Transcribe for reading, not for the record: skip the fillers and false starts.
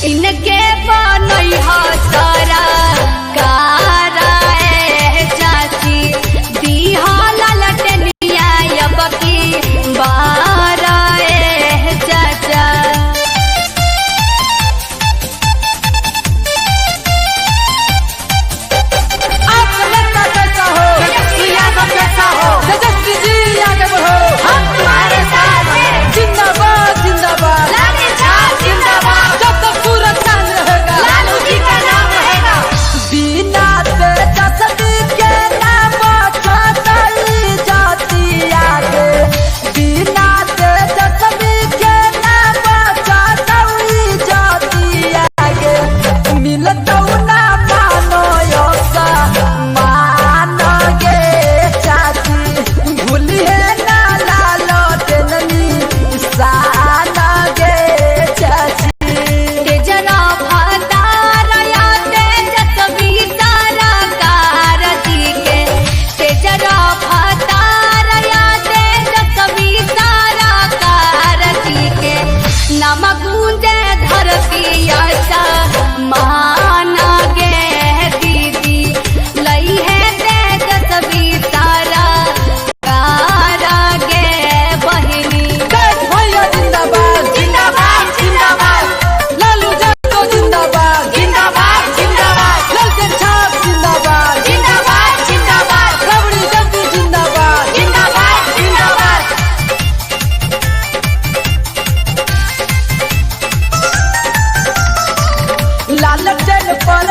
इनके बनई हो सारा काराए चाची दीहा ललटनिया अब की बाराए चाचा। आपका लड़का कैसा हो, प्रिया का कैसा हो, तेजस्वी जी आगे बढ़ो, हम तुम्हारे साथ हैं। जिंदाबाद जिंदाबाद, लाली झाड़ जिंदाबाद, जब तक सूरज चांद रहेगा लालू जी का नाम रहेगा। बिना तेजस्वी के नाम छतई जाती आगे, बिना तेजस्वी के नाम छतई जाती आगे। मिलतौ ना मानो यो सा मानो गे चाची, भूलिए ना लालो तेननी सान गे चाची। तेजरा भतारया तेजस्वी सारा कारती के, तेजरा भतारया तेजस्वी सारा कारती के। नम गूंजे धरती आशा मान गे दीदी, लई है तेजस्वी सारा कारा गे बहिनी। देश भैया जिंदाबाद जिंदाबाद जिंदाबाद लालू यादव जिंदाबाद जिंदाबाद जिंदाबाद ललटेन छाप जिंदाबाद जिंदाबाद जिंदाबाद रबड़ी जल्दी जिंदाबाद। जिंदाबाद जिंदाबाद। लालटेन पर